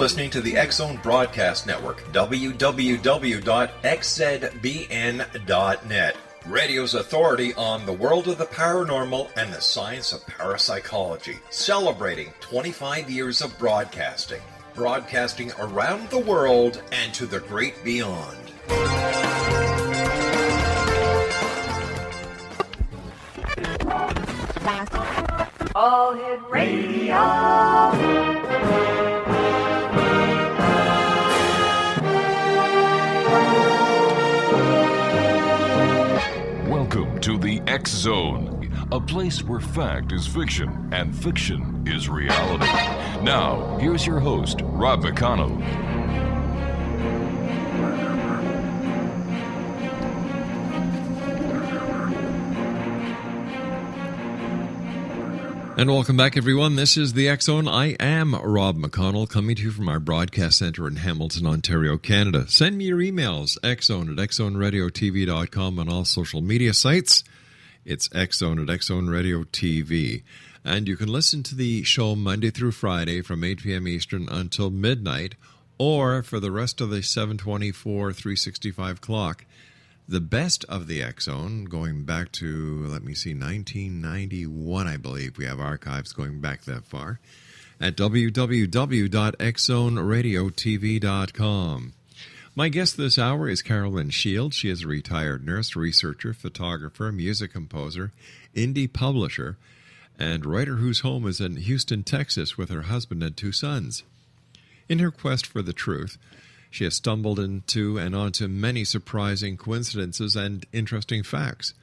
listening to the X-Zone Broadcast Network, www.xzbn.net. Radio's authority on the world of the paranormal and the science of parapsychology, celebrating 25 years of broadcasting. Broadcasting around the world and to the great beyond. All Hit Radio. Welcome to the X-Zone, a place where fact is fiction and fiction is reality. Now, here's your host, Rob McConnell. And welcome back, everyone. This is the X-Zone. I am Rob McConnell, coming to you from our broadcast center in Hamilton, Ontario, Canada. Send me your emails, xzone@xzoneradiotv.com, on all social media sites. It's xzone@xzoneradiotv. And you can listen to the show Monday through Friday from 8 p.m. Eastern until midnight, or for the rest of the 724, 365 clock. The best of the X-Zone, going back to, 1991, I believe. We have archives going back that far, at www.xzoneradiotv.com. My guest this hour is Carolyn Shields. She is a retired nurse, researcher, photographer, music composer, indie publisher, and writer whose home is in Houston, Texas, with her husband and 2 sons. In her quest for the truth, she has stumbled into and onto many surprising coincidences and interesting facts.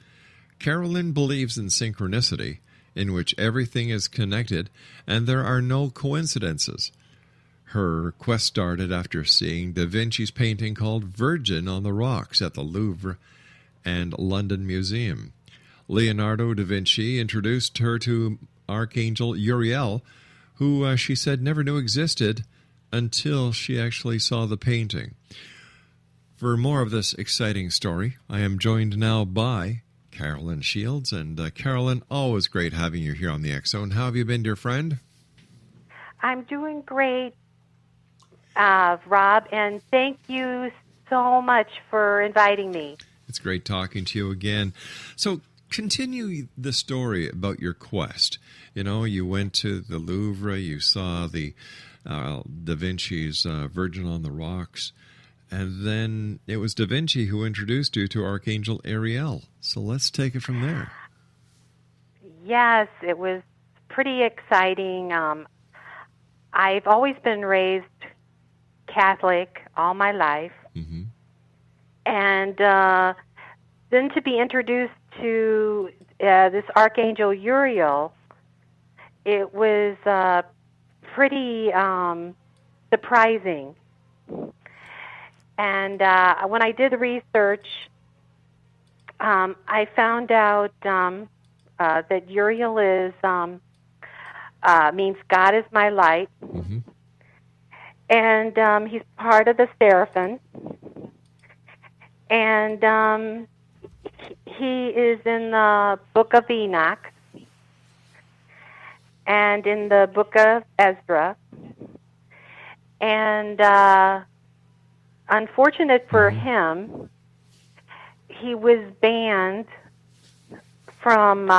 Carolyn believes in synchronicity, in which everything is connected and there are no coincidences. Her quest started after seeing Da Vinci's painting called Virgin on the Rocks at the Louvre and London Museum. Leonardo da Vinci introduced her to Archangel Uriel, who she said never knew existed until she actually saw the painting. For more of this exciting story, I am joined now by Carolyn Shields. And Carolyn, always great having you here on the X-Zone. How have you been, dear friend? I'm doing great, Rob, and thank you so much for inviting me. It's great talking to you again. So continue the story about your quest. You know, you went to the Louvre, you saw the Da Vinci's Virgin on the Rocks, and then it was Da Vinci who introduced you to Archangel Uriel. So let's take it from there. Yes, it was pretty exciting. I've always been raised Catholic all my life, and then to be introduced to this Archangel Uriel, it was pretty surprising. And when I did the research, I found out that Uriel is means God is my light, and he's part of the seraphim, and he is in the Book of Enoch and in the Book of Ezra. And unfortunate for him, he was banned from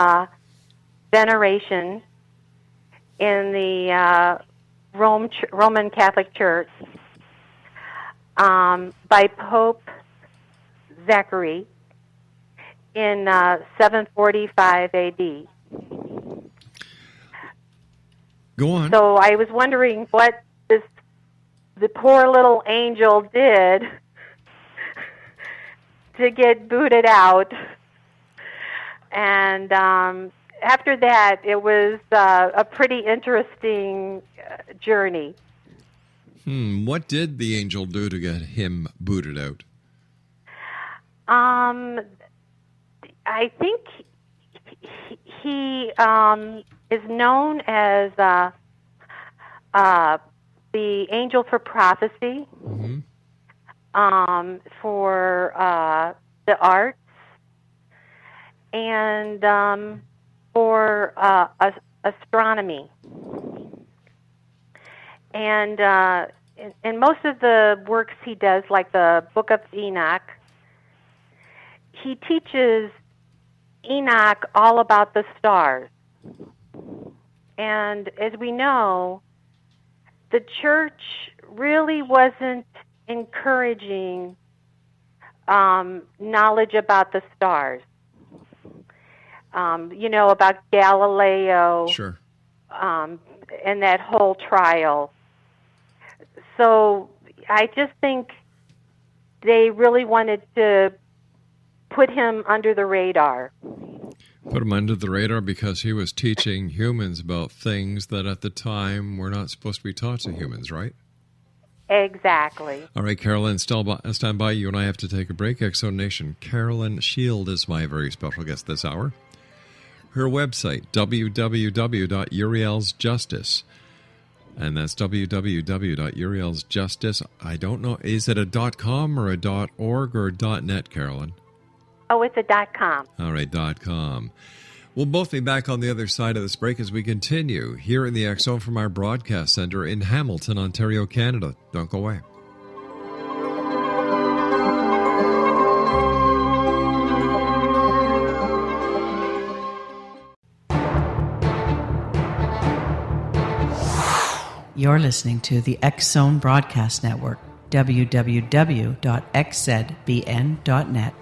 veneration in the Roman Catholic Church by Pope Zachary in 745 A.D. Go on. So I was wondering what the poor little angel did to get booted out. And after that, it was a pretty interesting journey. What did the angel do to get him booted out? I think he is known as the angel for prophecy, for the arts, and for astronomy. And in most of the works he does, like the Book of Enoch, he teaches Enoch all about the stars. And as we know, the church really wasn't encouraging knowledge about the stars. About Galileo. Sure. And that whole trial. So I just think they really wanted to put him under the radar. Put him under the radar because he was teaching humans about things that at the time were not supposed to be taught to humans, right? Exactly. All right, Carolyn, stand by. You and I have to take a break. X-Zone Nation. Carolyn Shield is my very special guest this hour. Her website, www.urielsjustice. And that's www.urielsjustice. I don't know, is it a .com or a .org or a .net, Carolyn? Oh, it's a .com. All right, .com. We'll both be back on the other side of this break as we continue here in the X-Zone from our broadcast center in Hamilton, Ontario, Canada. Don't go away. You're listening to the X-Zone Broadcast Network, www.xzbn.net.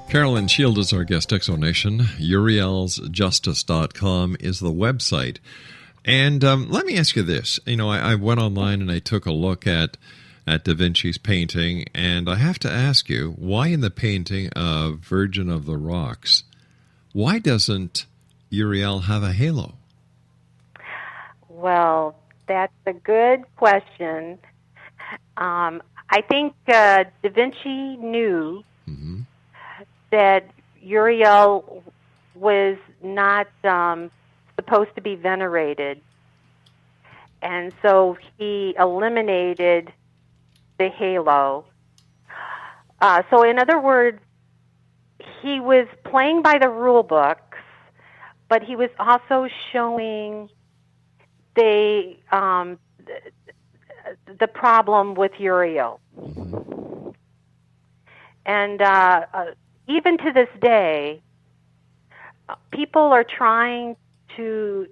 Carolyn Shield is our guest, X-Zone Nation. urielsjustice.com is the website. And let me ask you this. I went online and I took a look at Da Vinci's painting, and I have to ask you, why in the painting of Virgin of the Rocks, why doesn't Uriel have a halo? Well, that's a good question. I think Da Vinci knew that Uriel was not supposed to be venerated, and so he eliminated the halo. So in other words, he was playing by the rule books, but he was also showing the problem with Uriel. And even to this day, people are trying to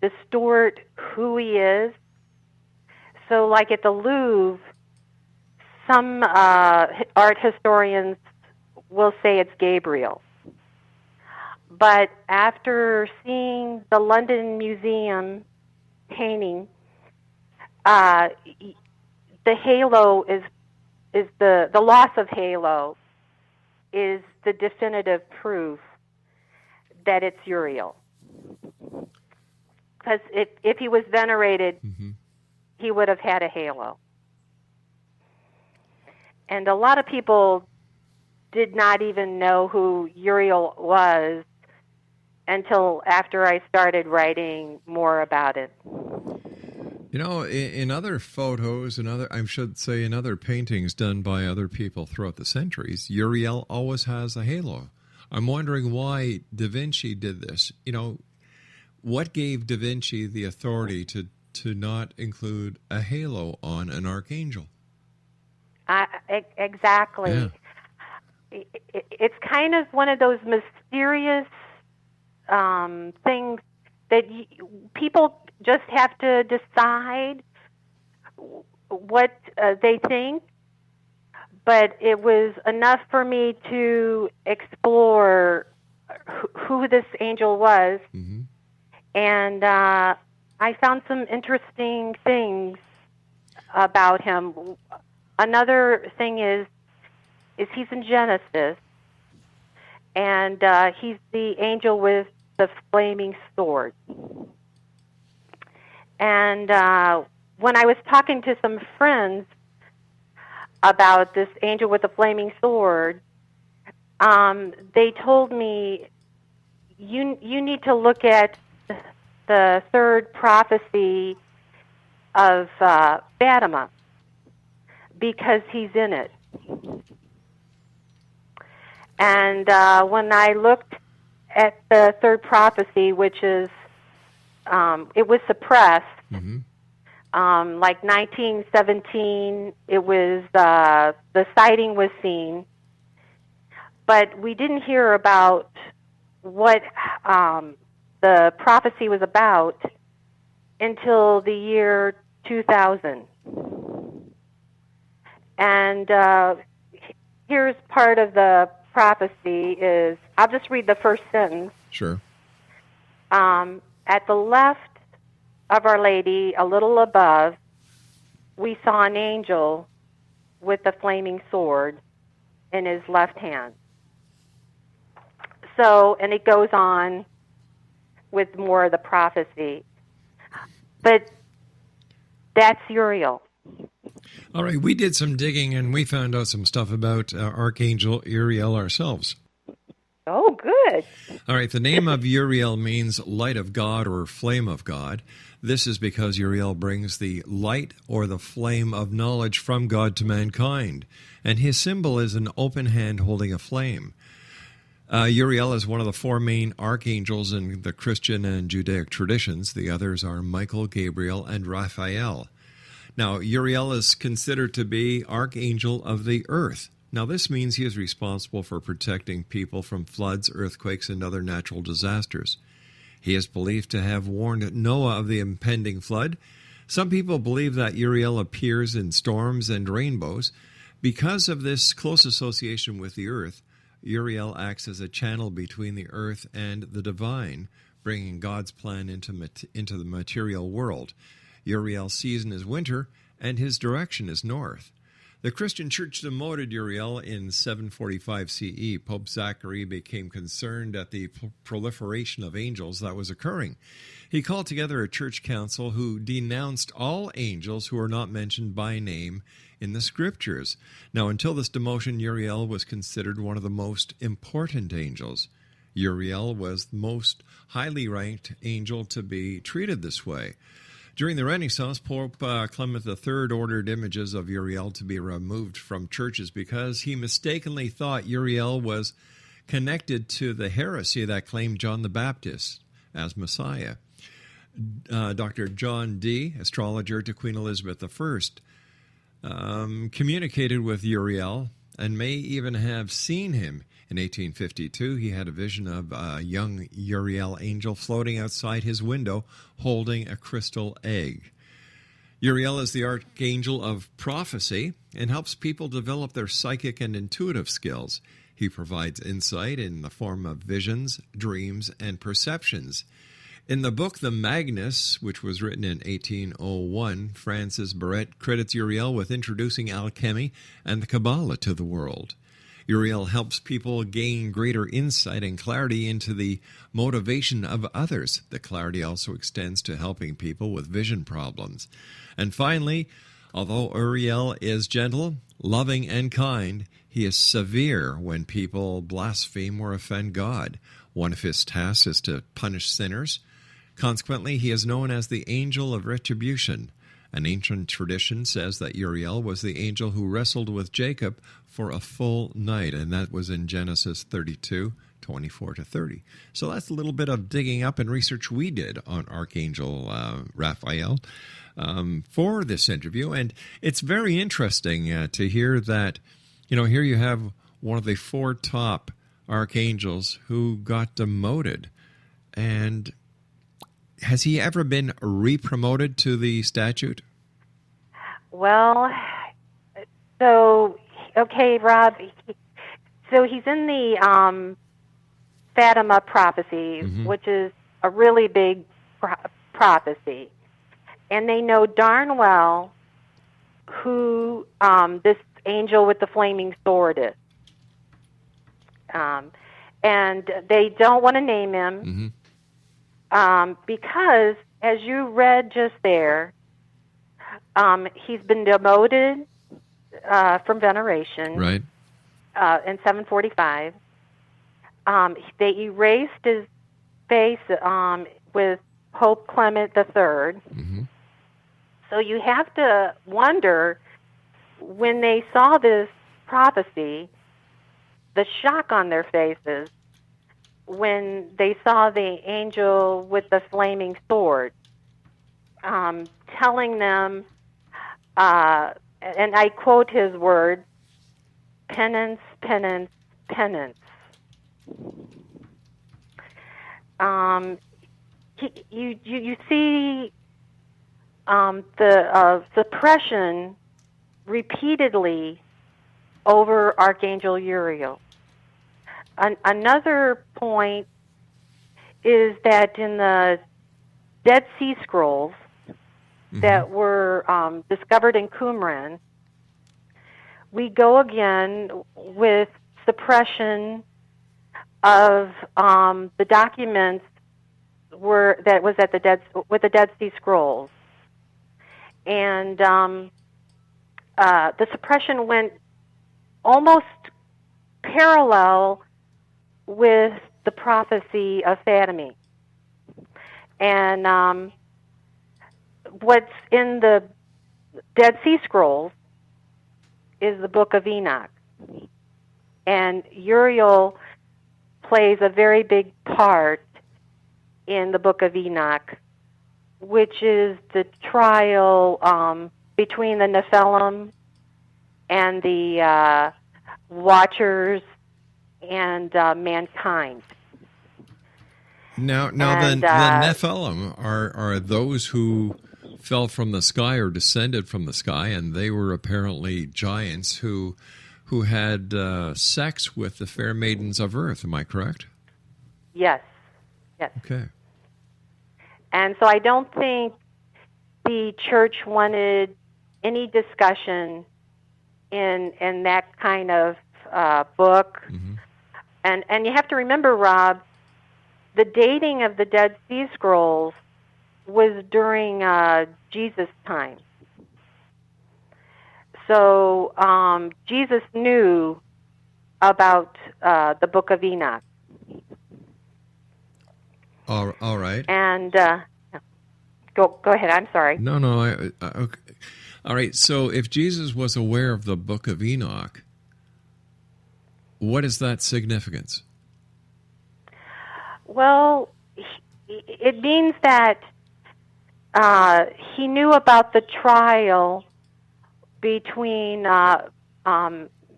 distort who he is. So like at the Louvre, some art historians will say it's Gabriel. But after seeing the London Museum painting, the halo is the loss of halo is the definitive proof that it's Uriel. Because if he was venerated, he would have had a halo. And a lot of people did not even know who Uriel was until after I started writing more about it. In other photos and I should say in other paintings done by other people throughout the centuries, Uriel always has a halo. I'm wondering why Da Vinci did this. What gave Da Vinci the authority to not include a halo on an archangel? Exactly. Yeah. It's kind of one of those mysterious things that people just have to decide what they think. But it was enough for me to explore who this angel was. And I found some interesting things about him. Another thing is he's in Genesis, and he's the angel with the flaming sword. And when I was talking to some friends about this angel with the flaming sword, they told me, you need to look at the third prophecy of Fatima. because he's in it. And when I looked at the third prophecy, which is, it was suppressed, like 1917, it was, the sighting was seen, but we didn't hear about what the prophecy was about until the year 2000. And here's part of the prophecy is, I'll just read the first sentence. Sure. At the left of Our Lady, a little above, we saw an angel with a flaming sword in his left hand. So, and it goes on with more of the prophecy. But that's Uriel. All right, we did some digging and we found out some stuff about Archangel Uriel ourselves. Oh, good. All right, the name of Uriel means light of God or flame of God. This is because Uriel brings the light or the flame of knowledge from God to mankind, and his symbol is an open hand holding a flame. Uriel is one of the four main archangels in the Christian and Judaic traditions. The others are Michael, Gabriel, and Raphael. Now, Uriel is considered to be archangel of the earth. Now, this means he is responsible for protecting people from floods, earthquakes, and other natural disasters. He is believed to have warned Noah of the impending flood. Some people believe that Uriel appears in storms and rainbows. Because of this close association with the earth, Uriel acts as a channel between the earth and the divine, bringing God's plan into the material world. Uriel's season is winter, and his direction is north. The Christian Church demoted Uriel in 745 CE. Pope Zachary became concerned at the proliferation of angels that was occurring. He called together a church council who denounced all angels who are not mentioned by name in the Scriptures. Now, until this demotion, Uriel was considered one of the most important angels. Uriel was the most highly ranked angel to be treated this way. During the Renaissance, Pope Clement III ordered images of Uriel to be removed from churches because he mistakenly thought Uriel was connected to the heresy that claimed John the Baptist as Messiah. Dr. John Dee, astrologer to Queen Elizabeth I, communicated with Uriel and may even have seen him. In 1852, he had a vision of a young Uriel angel floating outside his window holding a crystal egg. Uriel is the archangel of prophecy and helps people develop their psychic and intuitive skills. He provides insight in the form of visions, dreams, and perceptions. In the book The Magnus, which was written in 1801, Francis Barrett credits Uriel with introducing alchemy and the Kabbalah to the world. Uriel helps people gain greater insight and clarity into the motivation of others. The clarity also extends to helping people with vision problems. And finally, although Uriel is gentle, loving, and kind, he is severe when people blaspheme or offend God. One of his tasks is to punish sinners. Consequently, he is known as the angel of retribution. An ancient tradition says that Uriel was the angel who wrestled with Jacob for a full night, and that was in Genesis 32, 24-30. So that's a little bit of digging up and research we did on Archangel Raphael for this interview. And it's very interesting to hear that, here you have one of the four top archangels who got demoted. And has he ever been re-promoted to the statute? Well, so, okay, Rob, so he's in the Fatima prophecy, which is a really big prophecy. And they know darn well who this angel with the flaming sword is. And they don't want to name him. Because, as you read just there, he's been demoted from veneration right. In 745. They erased his face with Pope Clement III. So you have to wonder when they saw this prophecy, the shock on their faces when they saw the angel with the flaming sword telling them, and I quote his words, penance, penance, penance. You see the suppression repeatedly over Archangel Uriel. Another point is that in the Dead Sea Scrolls that were discovered in Qumran, we go again with suppression of the documents that was at the Dead Sea Scrolls, and the suppression went almost parallel with the prophecy of Fatima. And what's in the Dead Sea Scrolls is the Book of Enoch. And Uriel plays a very big part in the Book of Enoch, which is the trial between the Nephilim and the Watchers and mankind. Now the Nephilim are those who fell from the sky or descended from the sky, and they were apparently giants who had sex with the fair maidens of earth. Am I correct? Yes. Yes. Okay. And so I don't think the church wanted any discussion in that kind of book. Mm-hmm. And you have to remember, Rob, the dating of the Dead Sea Scrolls was during Jesus' time. So Jesus knew about the Book of Enoch. All right. And go ahead. I'm sorry. No. Okay. All right. So if Jesus was aware of the Book of Enoch, what is that significance? Well, it means that he knew about the trial between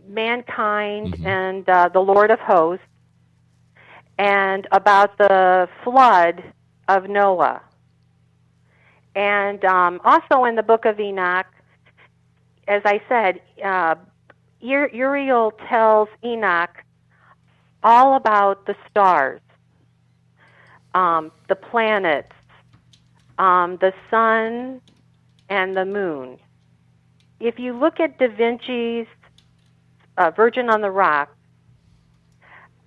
mankind and the Lord of Hosts, and about the flood of Noah. And also in the Book of Enoch, as I said, Uriel tells Enoch all about the stars, the planets, the sun, and the moon. If you look at Da Vinci's Virgin on the Rock,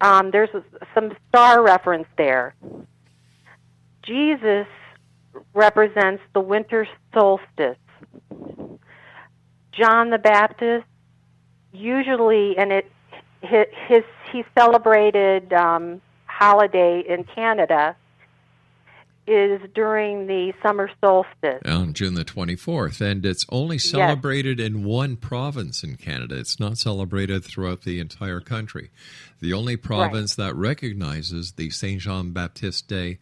there's some star reference there. Jesus represents the winter solstice. John the Baptist, usually, and he celebrated holiday in Canada is during the summer solstice. On June the 24th, and it's only celebrated in one province in Canada. It's not celebrated throughout the entire country. The only province that recognizes the Saint Jean Baptiste Day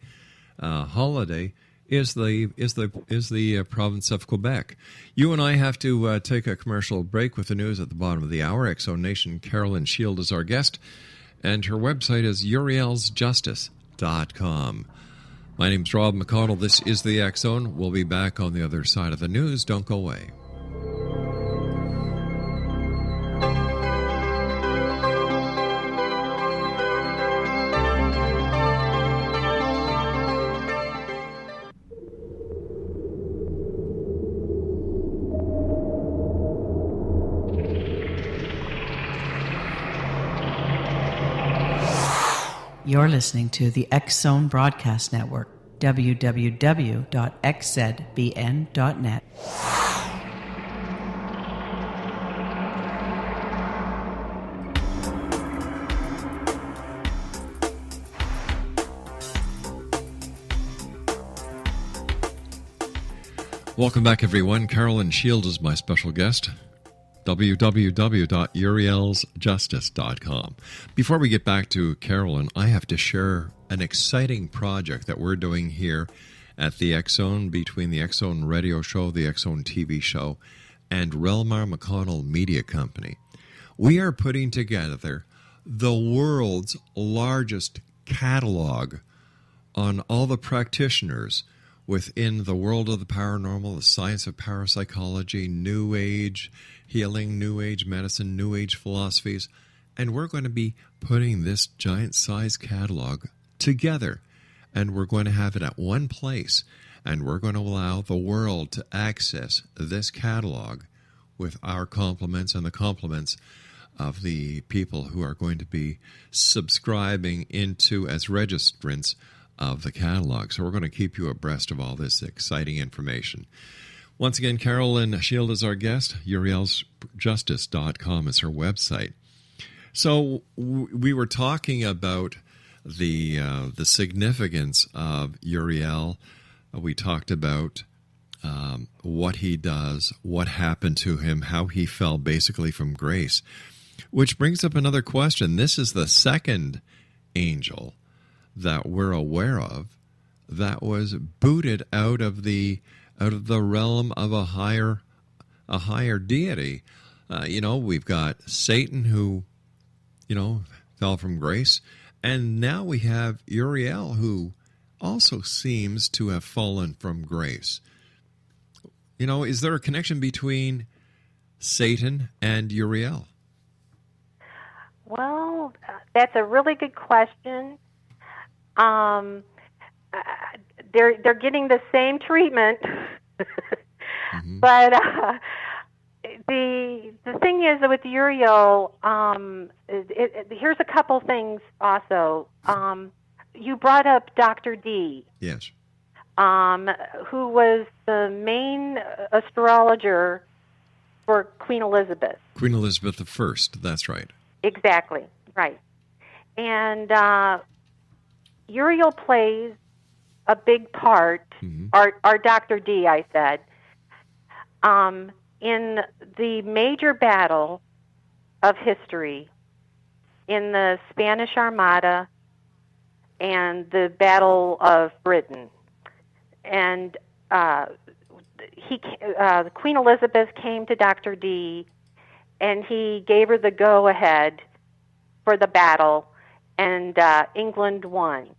holiday is the province of Quebec. You and I have to take a commercial break with the news at the bottom of the hour. Exo Nation Carolyn Shield is our guest, and her website is urielsjustice.com. My name's Rob McConnell. This is the X Zone. We'll be back on the other side of the news. Don't go away. You're listening to the X Zone Broadcast Network, www.xzbn.net. Welcome back, everyone. Carolyn Shield is my special guest. www.urielsjustice.com. Before we get back to Carolyn, I have to share an exciting project that we're doing here at the X Zone, between the X Zone radio show, the X Zone TV show, and Relmar McConnell Media Company. We are putting together the world's largest catalog on all the practitioners within the world of the paranormal, the science of parapsychology, New Age healing, New Age medicine, New Age philosophies. And we're going to be putting this giant-sized catalog together. And we're going to have it at one place. And we're going to allow the world to access this catalog with our compliments and the compliments of the people who are going to be subscribing into as registrants of the catalog. So we're going to keep you abreast of all this exciting information. Once again, Carolyn Shield is our guest. urielsjustice.com is her website. So we were talking about the significance of Uriel. We talked about what he does, what happened to him, how he fell basically from grace. Which brings up another question. This is the second angel that we're aware of that was booted out of the realm of a higher deity. We've got Satan who, fell from grace, and now we have Uriel who also seems to have fallen from grace. Is there a connection between Satan and Uriel? Well, that's a really good question. They're getting the same treatment, Mm-hmm. but the thing is with Uriel, here's a couple things also. You brought up Dr. D. Yes. Who was the main astrologer for Queen Elizabeth. Queen Elizabeth I, that's right. Exactly, right. And Uriel plays a big part, Mm-hmm. our Dr. D, I said, in the major battle of history, in the Spanish Armada and the Battle of Britain. And Queen Elizabeth came to Dr. D, and he gave her the go-ahead for the battle, and England won.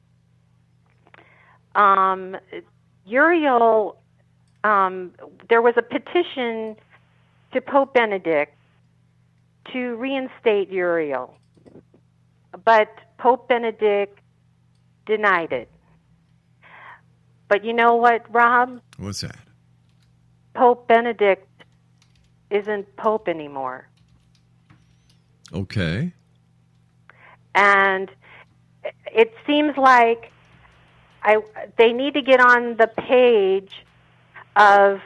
Uriel, there was a petition to Pope Benedict to reinstate Uriel, but Pope Benedict denied it. But you know what, Rob? What's that? Pope Benedict isn't Pope anymore. Okay. And it seems like they need to get on the page of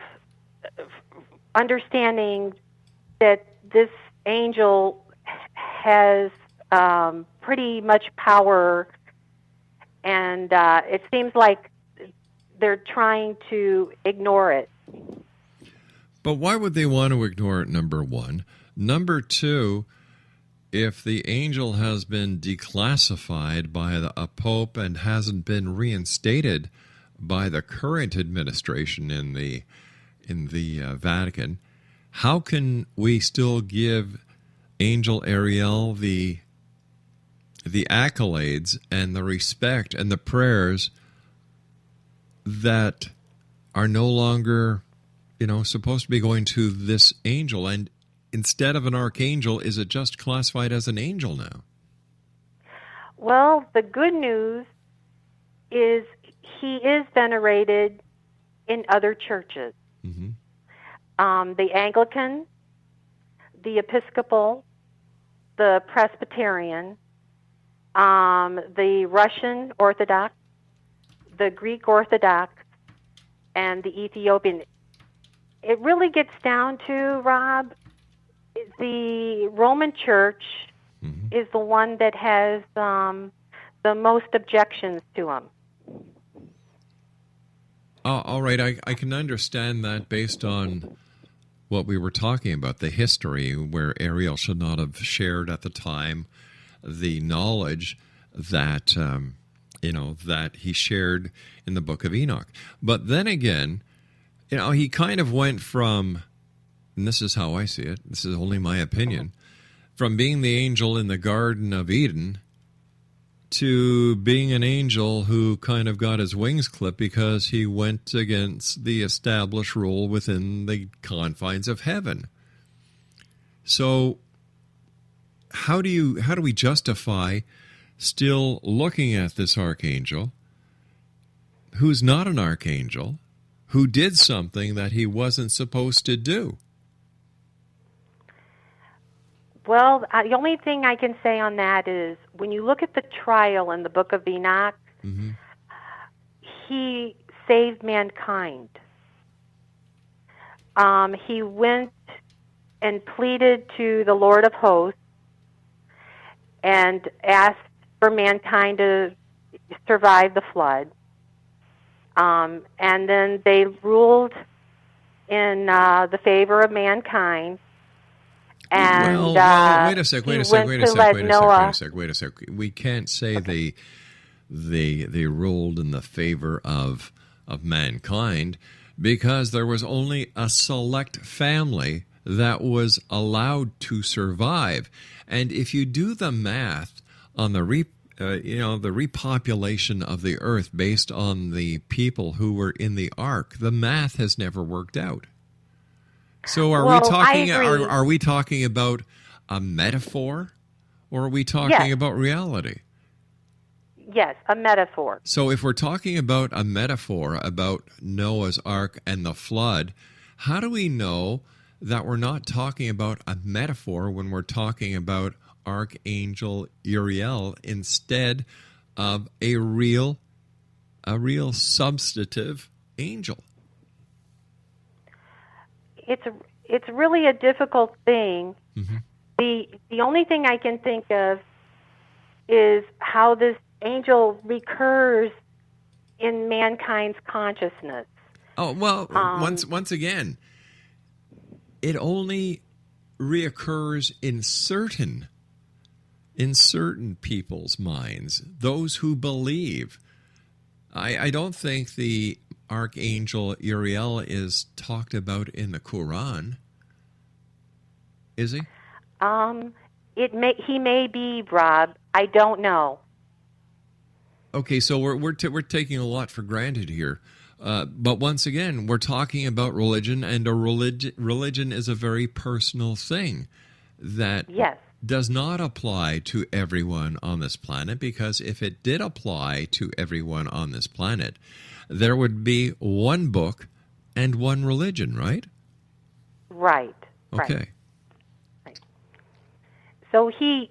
understanding that this angel has pretty much power, and it seems like they're trying to ignore it. But why would they want to ignore it, number one? Number two, if the angel has been declassified by a pope and hasn't been reinstated by the current administration in the Vatican, how can we still give Angel Ariel the accolades and the respect and the prayers that are no longer, supposed to be going to this angel? And instead of an archangel, is it just classified as an angel now? Well, the good news is he is venerated in other churches. Mm-hmm. The Anglican, the Episcopal, the Presbyterian, the Russian Orthodox, the Greek Orthodox, and the Ethiopian. It really gets down to, Rob, the Roman Church Mm-hmm. is the one that has the most objections to him. All right, I can understand that based on what we were talking about, the history where Ariel should not have shared at the time the knowledge that that he shared in the book of Enoch. But then again, he kind of went from, and this is how I see it, this is only my opinion, from being the angel in the Garden of Eden to being an angel who kind of got his wings clipped because he went against the established rule within the confines of heaven. So how do we justify still looking at this archangel who's not an archangel, who did something that he wasn't supposed to do? Well, the only thing I can say on that is when you look at the trial in the book of Enoch, Mm-hmm. he saved mankind. He went and pleaded to the Lord of hosts and asked for mankind to survive the flood. And then they ruled in the favor of mankind. And well, wait a sec. We can't say they ruled in the favor of mankind, because there was only a select family that was allowed to survive. And if you do the math on the repopulation of the earth based on the people who were in the ark, the math has never worked out. So are we talking about a metaphor, or are we talking about reality? Yes, a metaphor. So if we're talking about a metaphor about Noah's Ark and the flood, how do we know that we're not talking about a metaphor when we're talking about Archangel Uriel instead of a real substantive angel? It's really a difficult thing. Mm-hmm. The only thing I can think of is how this angel recurs in mankind's consciousness. Oh, well, once again, it only reoccurs in certain people's minds, those who believe. I don't think the Archangel Uriel is talked about in the Quran. Is he? He may be, Rob. I don't know. Okay, so we're taking a lot for granted here, but once again, we're talking about religion, and religion is a very personal thing that does not apply to everyone on this planet. Because if it did apply to everyone on this planet, there would be one book and one religion, right? Right. Okay. Right. So he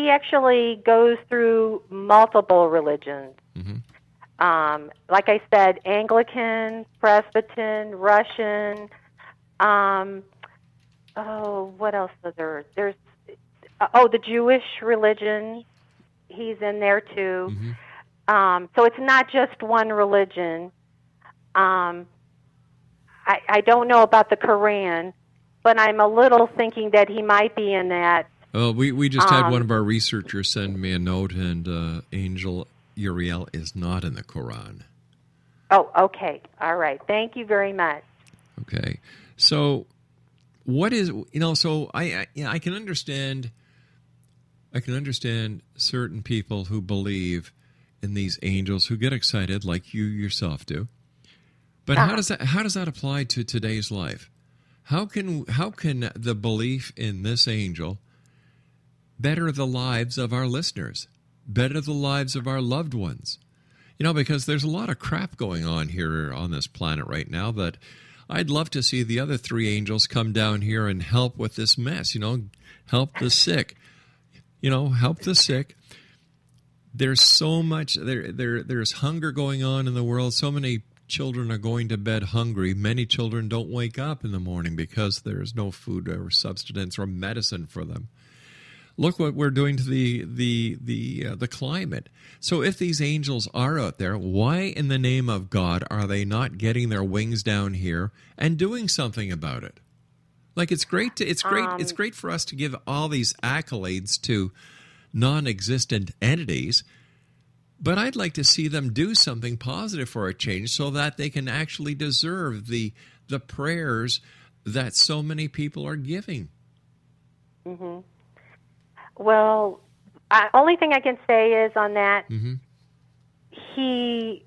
actually goes through multiple religions. Mm-hmm. Like I said, Anglican, Presbyterian, Russian. What else is there? There's the Jewish religion. He's in there too. Mm-hmm. So it's not just one religion. I don't know about the Quran, but I'm a little thinking that he might be in that. Well, we just had one of our researchers send me a note, and Angel Uriel is not in the Quran. Oh, okay. All right. Thank you very much. Okay. So what is, so I can understand certain people who believe in these angels, who get excited like you yourself do. But how does that apply to today's life? How can the belief in this angel better the lives of our listeners, better the lives of our loved ones? Because there's a lot of crap going on here on this planet right now that I'd love to see the other three angels come down here and help with this mess, help the sick. Help the sick. There's so much, there's hunger going on in the world. So many children are going to bed hungry. Many children don't wake up in the morning because there's no food or substance or medicine for them. Look what we're doing to the climate. So if these angels are out there, why in the name of God are they not getting their wings down here and doing something about it? Like it's great for us to give all these accolades to non-existent entities, but I'd like to see them do something positive for a change so that they can actually deserve the prayers that so many people are giving. Mm-hmm. Well, only thing I can say is on that, he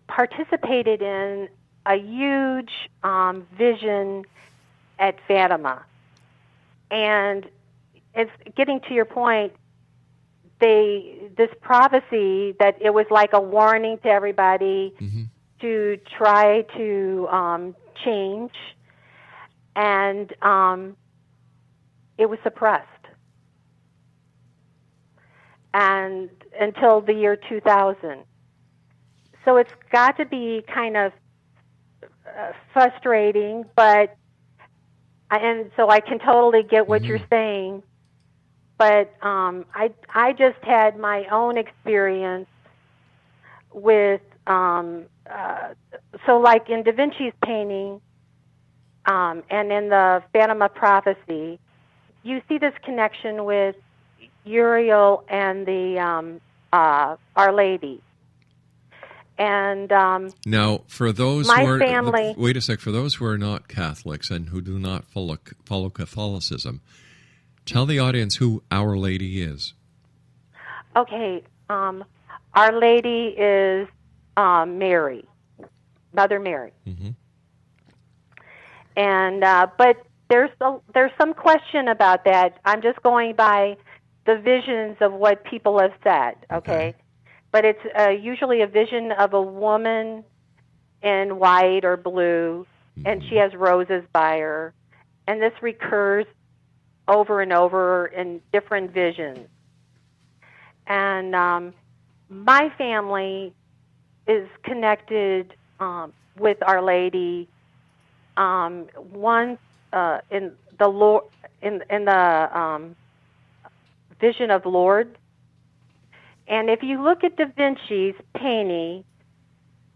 participated in a huge vision at Fatima. And it's getting to your point, this prophecy that it was like a warning to everybody to try to change, and it was suppressed. And until the year 2000. So it's got to be kind of frustrating, and so I can totally get what you're saying, but I just had my own experience with, so like in Da Vinci's painting and in the Fatima prophecy, you see this connection with Uriel and the Our Lady. And now, for those family, wait a sec. For those who are not Catholics and who do not follow Catholicism, tell the audience who Our Lady is. Okay, Our Lady is Mary, Mother Mary, and but there's some question about that. I'm just going by the visions of what people have said. Okay. But it's usually a vision of a woman in white or blue, and she has roses by her. And this recurs over and over in different visions. And my family is connected with Our Lady. Once in the Lord, in the vision of Lord. And if you look at Da Vinci's painting,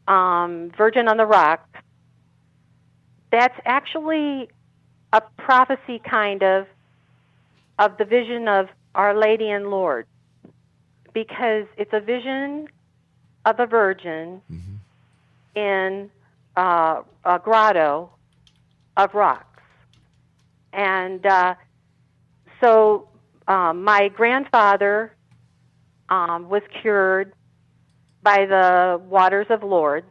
Virgin on the Rock, that's actually a prophecy kind of the vision of Our Lady and Lord, because it's a vision of a virgin in a grotto of rocks. And so my grandfather was cured by the waters of Lord.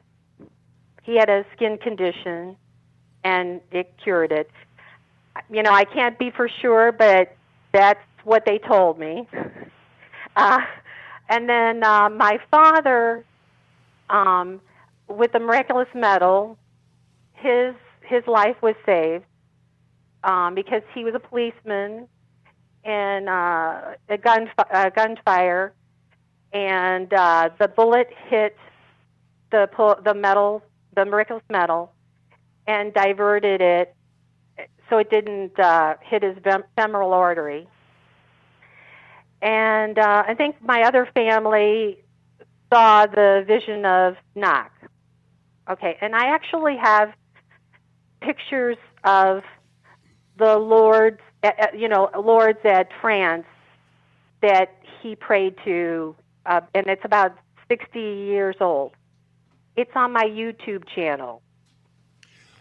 He had a skin condition, and it cured it. You know, I can't be for sure, but that's what they told me. And then my father, with the miraculous medal, his life was saved because he was a policeman in a gunfire. And the bullet hit the medal, the miraculous medal, and diverted it so it didn't hit his femoral artery. And I think my other family saw the vision of Knock. Okay, and I actually have pictures of the Lords, Lords at France that he prayed to. And it's about 60 years old. It's on my YouTube channel.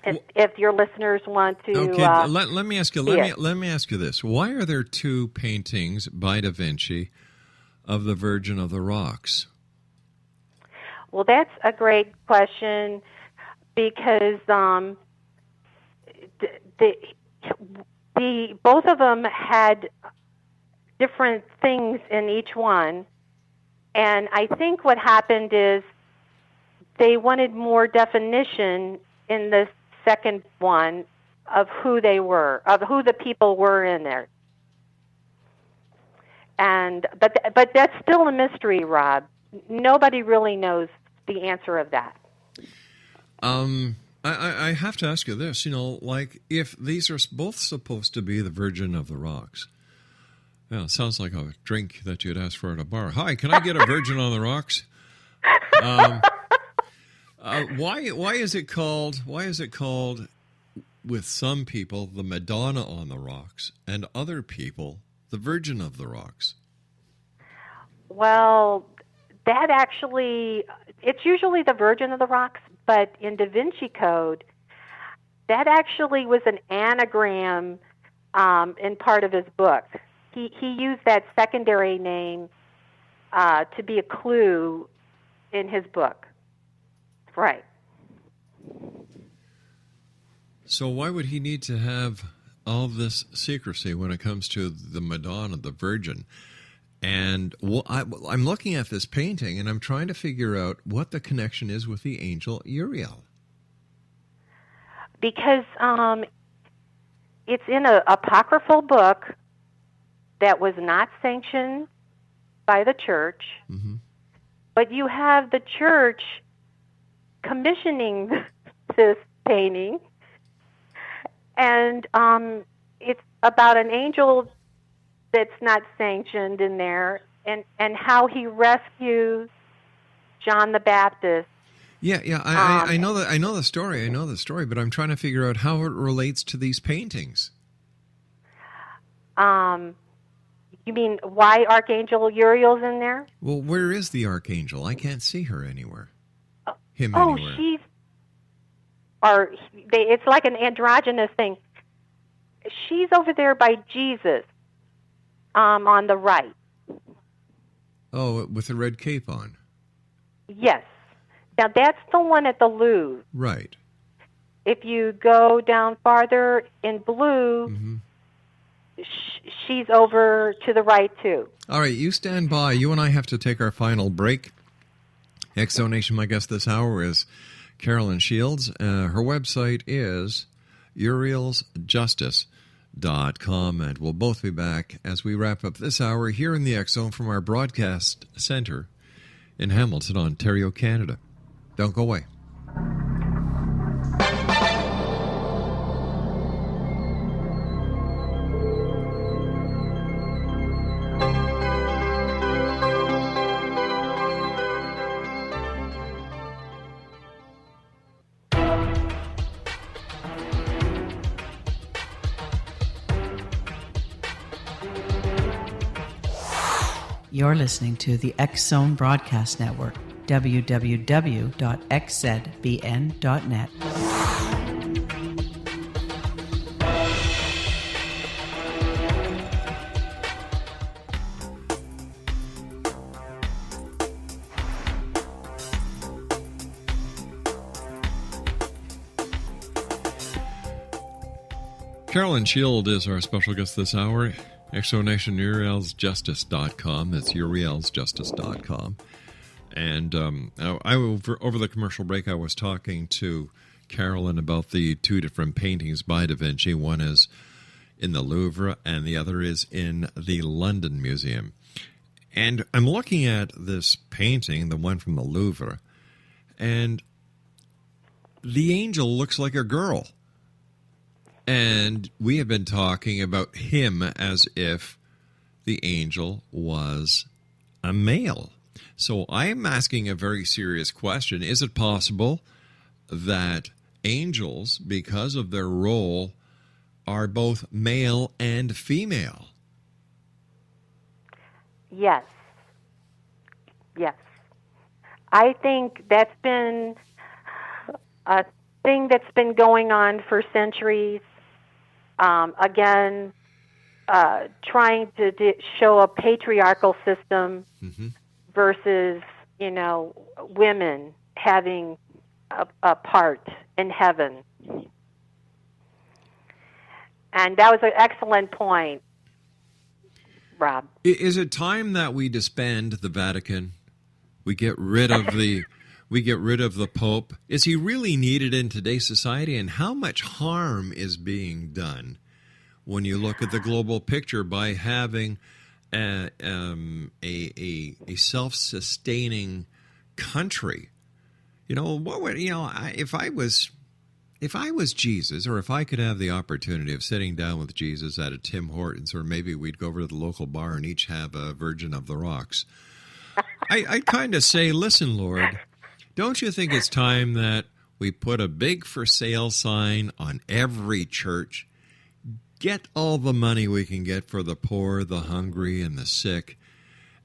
If your listeners want to, okay. Let me ask you. Let me ask you this: why are there two paintings by Da Vinci of the Virgin of the Rocks? Well, that's a great question because the both of them had different things in each one. And I think what happened is they wanted more definition in the second one of who they were, of who the people were in there. And but that's still a mystery, Rob. Nobody really knows the answer of that. I have to ask you this. Like if these are both supposed to be the Virgin of the Rocks. Yeah, it sounds like a drink that you'd ask for at a bar. Hi, can I get a Virgin on the Rocks? Why is it called with some people, the Madonna on the rocks, and other people, the Virgin of the Rocks? Well, that actually, it's usually the Virgin of the Rocks, but in Da Vinci Code, that actually was an anagram in part of his book. He used that secondary name to be a clue in his book. Right. So why would he need to have all this secrecy when it comes to the Madonna, the Virgin? And I'm looking at this painting, and I'm trying to figure out what the connection is with the angel Uriel. Because it's in an apocryphal book that was not sanctioned by the church, but you have the church commissioning this painting, and it's about an angel that's not sanctioned in there, and how he rescues John the Baptist. Yeah. I know that. I know the story, but I'm trying to figure out how it relates to these paintings. You mean why Archangel Uriel's in there? Well, where is the archangel? I can't see her anywhere. Him Oh, anywhere. it's like an androgynous thing. She's over there by Jesus, on the right. Oh, with the red cape on. Yes. Now, that's the one at the Louvre. Right. If you go down farther in blue, she's over to the right, too. All right, you stand by. You and I have to take our final break. Exonation, my guest this hour is Carolyn Shields. Her website is urielsjustice.com, and we'll both be back as we wrap up this hour here in the X Zone from our broadcast center in Hamilton, Ontario, Canada. Don't go away. You're listening to the X Zone Broadcast Network, www.xzbn.net. Carolyn Shield is our special guest this hour. Exonation, urielsjustice.com. That's urielsjustice.com. And over the commercial break, I was talking to Carolyn about the two different paintings by Da Vinci. One is in the Louvre, and the other is in the London Museum. And I'm looking at this painting, the one from the Louvre, and the angel looks like a girl. And we have been talking about him as if the angel was a male. So I am asking a very serious question. Is it possible that angels, because of their role, are both male and female? Yes. Yes. I think that's been a thing that's been going on for centuries. Trying to show a patriarchal system versus, women having a part in heaven. And that was an excellent point, Rob. Is it time that we disband the Vatican? We get rid of the Pope. Is he really needed in today's society? And how much harm is being done when you look at the global picture by having a self-sustaining country? If I was Jesus, or if I could have the opportunity of sitting down with Jesus at a Tim Hortons, or maybe we'd go over to the local bar and each have a Virgin of the Rocks, I'd kind of say, listen, Lord, don't you think it's time that We put a big for sale sign on every church. Get all the money we can get for the poor, the hungry, and the sick.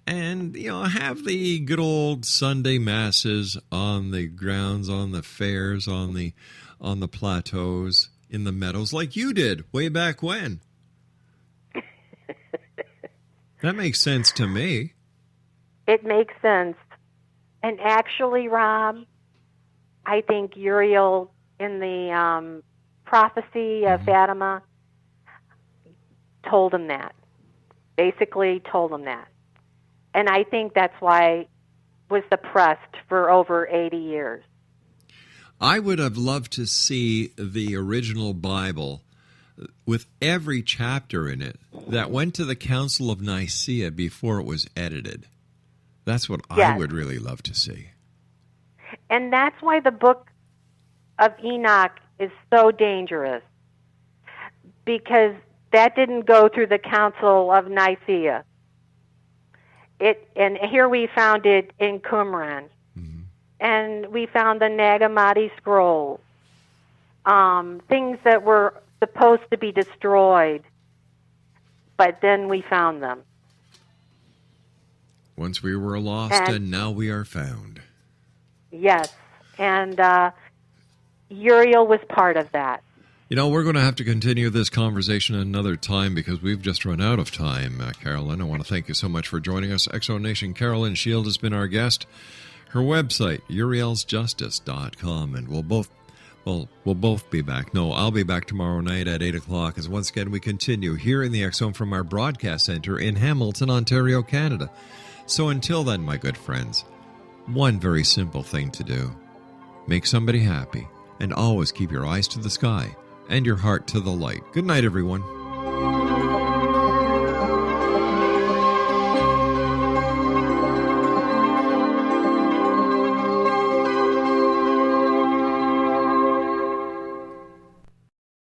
And, have the good old Sunday masses on the grounds, on the fairs, on the plateaus, in the meadows, like you did way back when. That makes sense to me. It makes sense. And actually, Rob, I think Uriel in the prophecy of Fatima told him that. Basically told him that. And I think that's why was suppressed for over 80 years. I would have loved to see the original Bible with every chapter in it that went to the Council of Nicaea before it was edited. That's what I would really love to see. And that's why the book of Enoch is so dangerous, because that didn't go through the Council of Nicaea. And here we found it in Qumran. Mm-hmm. And we found the Nag Hammadi scrolls, things that were supposed to be destroyed, but then we found them. Once we were lost, and now we are found. Yes, and Uriel was part of that. We're going to have to continue this conversation another time because we've just run out of time, Carolyn. I want to thank you so much for joining us. Exo Nation, Carolyn Shield has been our guest. Her website, urielsjustice.com, and we'll both be back. No, I'll be back tomorrow night at 8 o'clock as once again we continue here in the X Zone from our broadcast center in Hamilton, Ontario, Canada. So until then, my good friends, one very simple thing to do. Make somebody happy, and always keep your eyes to the sky and your heart to the light. Good night, everyone.